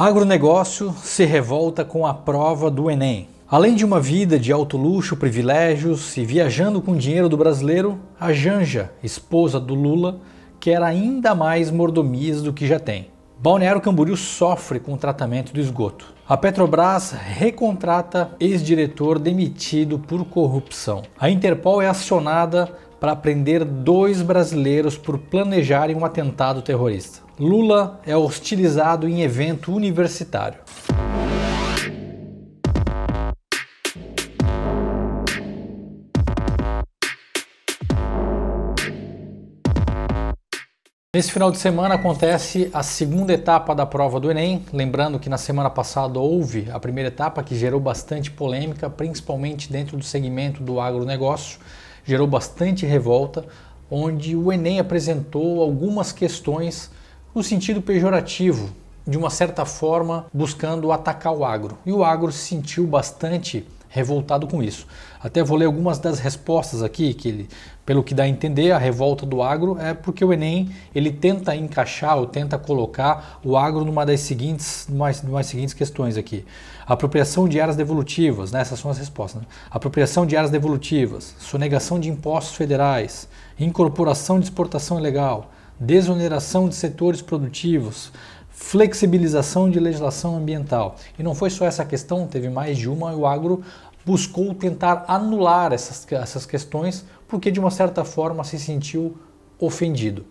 Agronegócio se revolta com a prova do Enem. Além de uma vida de alto luxo, privilégios e viajando com o dinheiro do brasileiro, a Janja, esposa do Lula, quer ainda mais mordomias do que já tem. Balneário Camboriú sofre com o tratamento do esgoto. A Petrobras recontrata ex-diretor demitido por corrupção. A Interpol é acionada para prender 2 brasileiros por planejarem um atentado terrorista. Lula é hostilizado em evento universitário. Nesse final de semana acontece a segunda etapa da prova do Enem, lembrando que na semana passada houve a primeira etapa que gerou bastante polêmica, principalmente dentro do segmento do agronegócio, gerou bastante revolta, onde o Enem apresentou algumas questões no sentido pejorativo, de uma certa forma buscando atacar o agro. E o agro se sentiu bastante revoltado com isso. Até vou ler algumas das respostas aqui, pelo que dá a entender, a revolta do agro é porque o Enem ele tenta encaixar ou tenta colocar o agro numa das seguintes questões aqui. Apropriação de áreas devolutivas, né? Essas são as respostas. Né? Apropriação de áreas devolutivas, sonegação de impostos federais, incorporação de exportação ilegal, desoneração de setores produtivos, flexibilização de legislação ambiental. E não foi só essa questão, teve mais de uma, e o agro buscou tentar anular essas questões porque de uma certa forma se sentiu ofendido.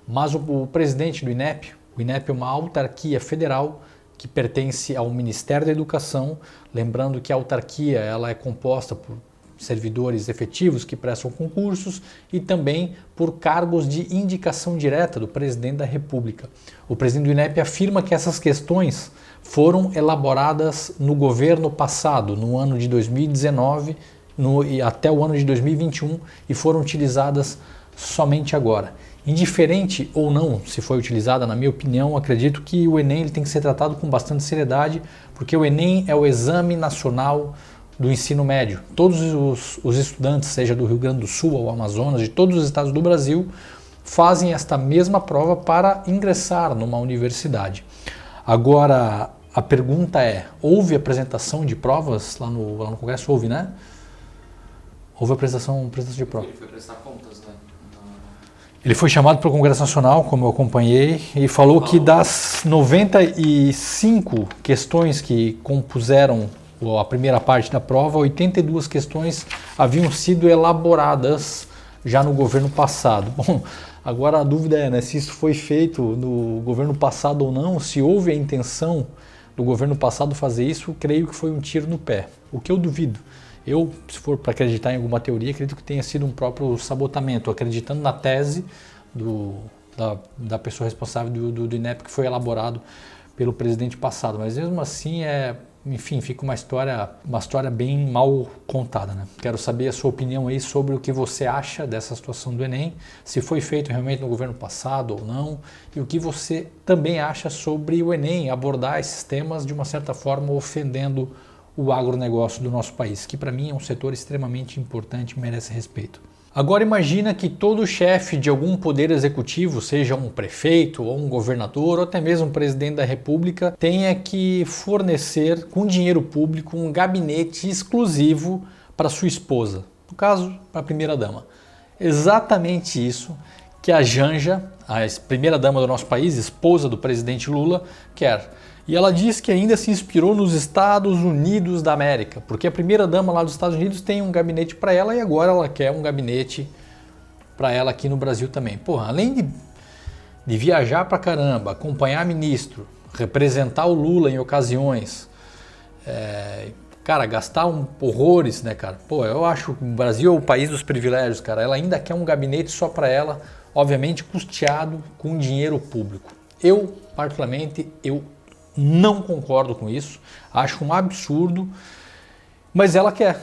Mas o presidente do INEP, o INEP é uma autarquia federal que pertence ao Ministério da Educação, lembrando que a autarquia ela é composta por servidores efetivos que prestam concursos e também por cargos de indicação direta do presidente da República. O presidente do INEP afirma que essas questões foram elaboradas no governo passado, no ano de 2019 e até o ano de 2021 e foram utilizadas somente agora. Indiferente ou não se foi utilizada, na minha opinião, acredito que o Enem ele tem que ser tratado com bastante seriedade, porque o Enem é o Exame Nacional do Ensino Médio. Todos os estudantes, seja do Rio Grande do Sul ou Amazonas, de todos os estados do Brasil, fazem esta mesma prova para ingressar numa universidade. Agora, a pergunta é, houve apresentação de provas lá no Congresso? Houve, né? Houve apresentação de provas. Ele foi prestar contas, né? Ele foi chamado para o Congresso Nacional, como eu acompanhei, e falou que das 95 questões que compuseram a primeira parte da prova, 82 questões haviam sido elaboradas já no governo passado. Bom, agora a dúvida é, né, se isso foi feito no governo passado ou não, se houve a intenção do governo passado fazer isso, creio que foi um tiro no pé, o que eu duvido. Eu, se for para acreditar em alguma teoria, acredito que tenha sido um próprio sabotamento, acreditando na tese da pessoa responsável do INEP que foi elaborado pelo presidente passado, mas mesmo assim enfim, fica uma história bem mal contada, né? Quero saber a sua opinião aí sobre o que você acha dessa situação do Enem, se foi feito realmente no governo passado ou não, e o que você também acha sobre o Enem abordar esses temas de uma certa forma ofendendo o agronegócio do nosso país, que para mim é um setor extremamente importante e merece respeito. Agora imagina que todo chefe de algum poder executivo, seja um prefeito ou um governador ou até mesmo um presidente da República, tenha que fornecer com dinheiro público um gabinete exclusivo para sua esposa, no caso, para a primeira-dama. Exatamente isso que a Janja, a primeira-dama do nosso país, esposa do presidente Lula, quer. E ela diz que ainda se inspirou nos Estados Unidos da América, porque a primeira-dama lá dos Estados Unidos tem um gabinete para ela e agora ela quer um gabinete para ela aqui no Brasil também. Porra, além de viajar pra caramba, acompanhar ministro, representar o Lula em ocasiões, cara, gastar horrores, né, cara? Pô, eu acho que o Brasil é o país dos privilégios, cara. Ela ainda quer um gabinete só para ela, obviamente custeado com dinheiro público. Eu, particularmente, não concordo com isso, acho um absurdo, mas ela quer.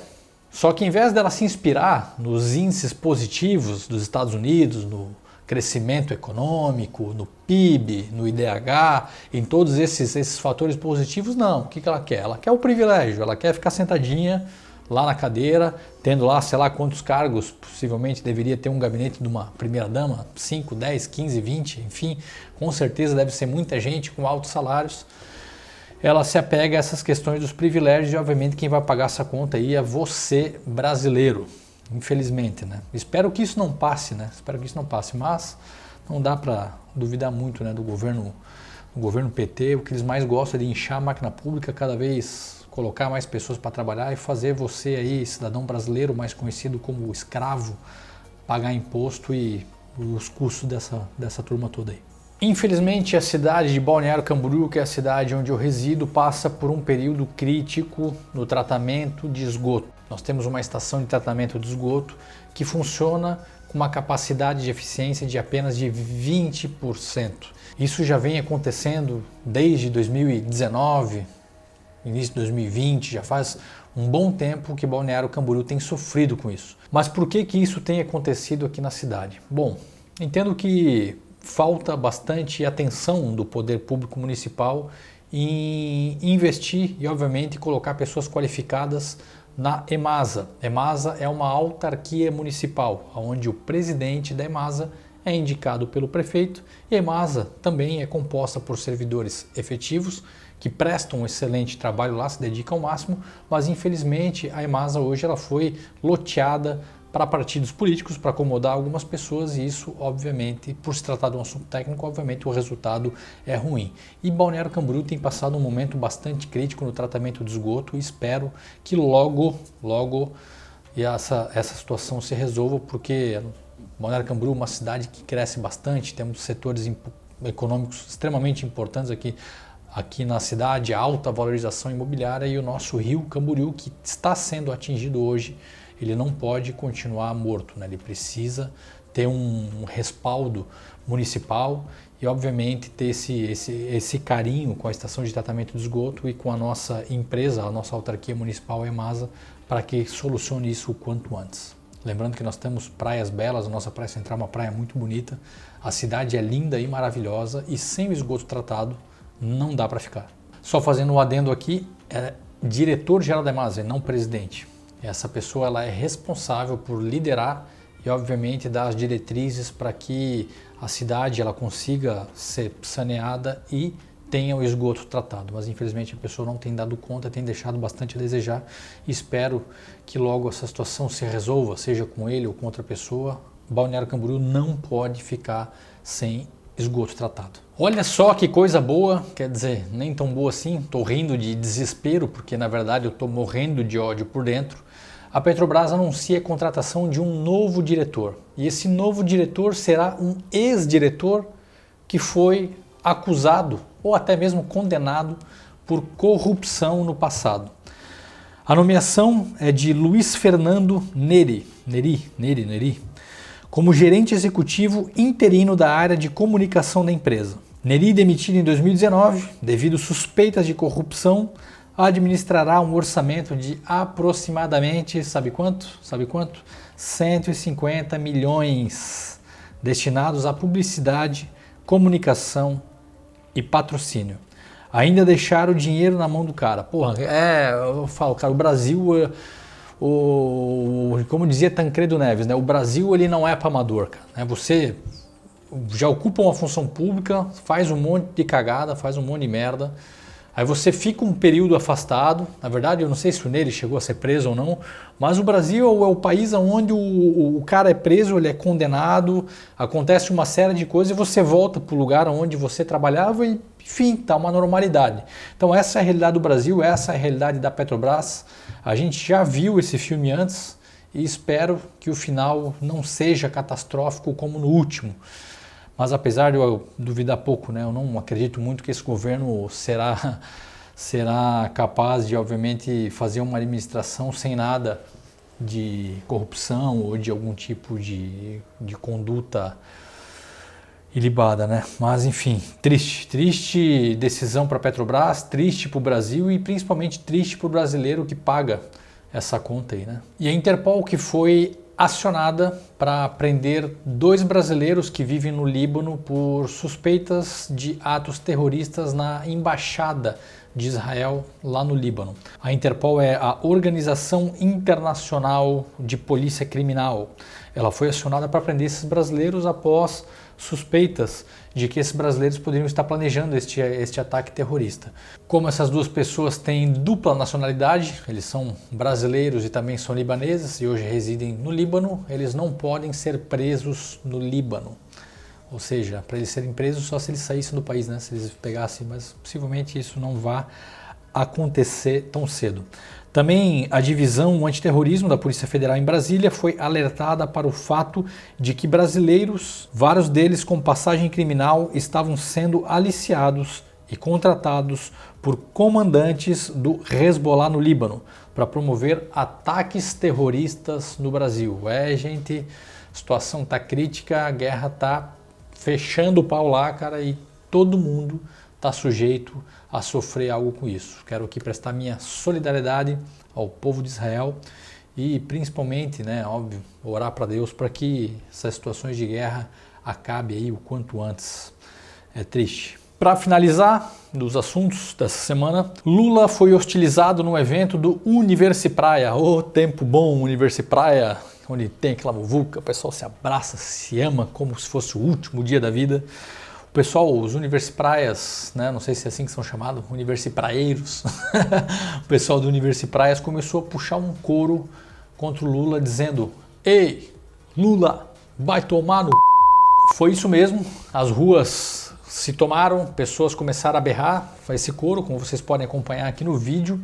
Só que em vez dela se inspirar nos índices positivos dos Estados Unidos, no crescimento econômico, no PIB, no IDH, em todos esses fatores positivos, não. O que ela quer? Ela quer o privilégio, ela quer ficar sentadinha lá na cadeira, tendo lá, sei lá quantos cargos, possivelmente deveria ter um gabinete de uma primeira-dama, 5, 10, 15, 20, enfim, com certeza deve ser muita gente com altos salários. ela se apega a essas questões dos privilégios e, obviamente, quem vai pagar essa conta aí é você, brasileiro, infelizmente, né? Espero que isso não passe, né? Espero que isso não passe, mas não dá para duvidar muito, né, do governo PT. O que eles mais gostam é de inchar a máquina pública, cada vez colocar mais pessoas para trabalhar e fazer você aí, cidadão brasileiro, mais conhecido como escravo, pagar imposto e os custos dessa turma toda aí. Infelizmente, a cidade de Balneário Camboriú, que é a cidade onde eu resido, passa por um período crítico no tratamento de esgoto. Nós temos uma estação de tratamento de esgoto que funciona com uma capacidade de eficiência de apenas de 20%. Isso já vem acontecendo desde 2019, início de 2020, já faz um bom tempo que Balneário Camboriú tem sofrido com isso. Mas por que isso tem acontecido aqui na cidade? Bom, entendo que falta bastante atenção do poder público municipal em investir e, obviamente, colocar pessoas qualificadas na EMASA. EMASA é uma autarquia municipal, onde o presidente da EMASA é indicado pelo prefeito, e a EMASA também é composta por servidores efetivos que prestam um excelente trabalho lá, se dedicam ao máximo, mas infelizmente a EMASA hoje ela foi loteada para partidos políticos, para acomodar algumas pessoas, e isso, obviamente, por se tratar de um assunto técnico, obviamente o resultado é ruim. E Balneário Camboriú tem passado um momento bastante crítico no tratamento de esgoto, e espero que logo essa situação se resolva, porque Balneário Camboriú é uma cidade que cresce bastante, temos setores econômicos extremamente importantes aqui na cidade, alta valorização imobiliária, e o nosso rio Camboriú, que está sendo atingido hoje, ele não pode continuar morto, né? Ele precisa ter um respaldo municipal e, obviamente, ter esse carinho com a estação de tratamento de esgoto e com a nossa empresa, a nossa autarquia municipal, a EMASA, para que solucione isso o quanto antes. Lembrando que nós temos praias belas, a nossa Praia Central é uma praia muito bonita, a cidade é linda e maravilhosa, e sem o esgoto tratado não dá para ficar. Só fazendo um adendo aqui, é diretor-geral da EMASA, não presidente. Essa pessoa ela é responsável por liderar e, obviamente, dar as diretrizes para que a cidade ela consiga ser saneada e tenha o esgoto tratado. Mas, infelizmente, a pessoa não tem dado conta, tem deixado bastante a desejar. Espero que logo essa situação se resolva, seja com ele ou com outra pessoa. Balneário Camboriú não pode ficar sem esgoto tratado. Olha só que coisa boa, quer dizer, nem tão boa assim, estou rindo de desespero, porque na verdade eu estou morrendo de ódio por dentro. A Petrobras anuncia a contratação de um novo diretor, e esse novo diretor será um ex-diretor que foi acusado ou até mesmo condenado por corrupção no passado. A nomeação é de Luiz Fernando Neri, como gerente executivo interino da área de comunicação da empresa. Neri, demitido em 2019 devido suspeitas de corrupção, administrará um orçamento de aproximadamente, sabe quanto? 150 milhões destinados à publicidade, comunicação e patrocínio. Ainda deixaram o dinheiro na mão do cara. Porra, eu falo, cara, o Brasil, como dizia Tancredo Neves, né? O Brasil ele não é para amador, cara. Você já ocupa uma função pública, faz um monte de cagada, faz um monte de merda. Aí você fica um período afastado. Na verdade, eu não sei se o Neri chegou a ser preso ou não, mas o Brasil é o país onde o cara é preso, ele é condenado, acontece uma série de coisas e você volta para o lugar onde você trabalhava e, enfim, está uma normalidade. Então essa é a realidade do Brasil, essa é a realidade da Petrobras. A gente já viu esse filme antes e espero que o final não seja catastrófico como no último. Mas apesar de eu duvidar pouco, né, eu não acredito muito que esse governo será capaz de, obviamente, fazer uma administração sem nada de corrupção ou de algum tipo de conduta ilibada, né? Mas enfim, triste decisão para a Petrobras, triste para o Brasil e principalmente triste para o brasileiro que paga essa conta aí, né? E a Interpol, que foi acionada para prender 2 brasileiros que vivem no Líbano por suspeitas de atos terroristas na embaixada de Israel lá no Líbano. A Interpol é a Organização Internacional de Polícia Criminal. Ela foi acionada para prender esses brasileiros após suspeitas de que esses brasileiros poderiam estar planejando este ataque terrorista. Como essas duas pessoas têm dupla nacionalidade, eles são brasileiros e também são libaneses e hoje residem no Líbano, eles não podem ser presos no Líbano. Ou seja, para eles serem presos só se eles saíssem do país, né? Se eles pegassem, mas possivelmente isso não vai acontecer tão cedo. Também a divisão antiterrorismo da Polícia Federal em Brasília foi alertada para o fato de que brasileiros, vários deles com passagem criminal, estavam sendo aliciados e contratados por comandantes do Hezbollah no Líbano para promover ataques terroristas no Brasil. Gente, a situação está crítica, a guerra está fechando o pau lá, cara, e todo mundo está sujeito a sofrer algo com isso. Quero aqui prestar minha solidariedade ao povo de Israel e principalmente, né, óbvio, orar para Deus para que essas situações de guerra acabem aí o quanto antes. É triste. Para finalizar dos assuntos dessa semana, Lula foi hostilizado no evento do Universipraia. Ô, tempo bom, Universipraia, onde tem aquela muvuca, o pessoal se abraça, se ama como se fosse o último dia da vida. O pessoal, os Universipraias, né, não sei se é assim que são chamados, Universipraeiros, o pessoal do Universipraias começou a puxar um coro contra o Lula dizendo: "Ei, Lula, vai tomar no c...". Foi isso mesmo, as ruas se tomaram, pessoas começaram a berrar esse coro, como vocês podem acompanhar aqui no vídeo.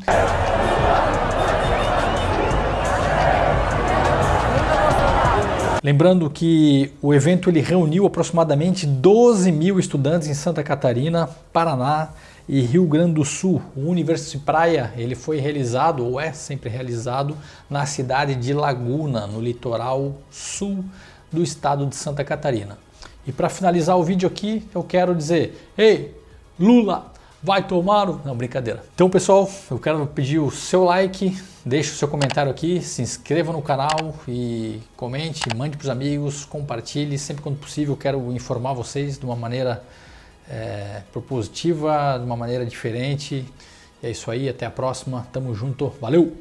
Lembrando que o evento ele reuniu aproximadamente 12 mil estudantes em Santa Catarina, Paraná e Rio Grande do Sul. O Universipraia ele foi realizado, ou é sempre realizado, na cidade de Laguna, no litoral sul do estado de Santa Catarina. E para finalizar o vídeo aqui, eu quero dizer: ei, Lula, vai tomar o... Não, brincadeira. Então, pessoal, eu quero pedir o seu like, deixe o seu comentário aqui, se inscreva no canal e comente, mande para os amigos, compartilhe. Sempre quando possível, eu quero informar vocês de uma maneira propositiva, de uma maneira diferente. É isso aí, até a próxima. Tamo junto, valeu!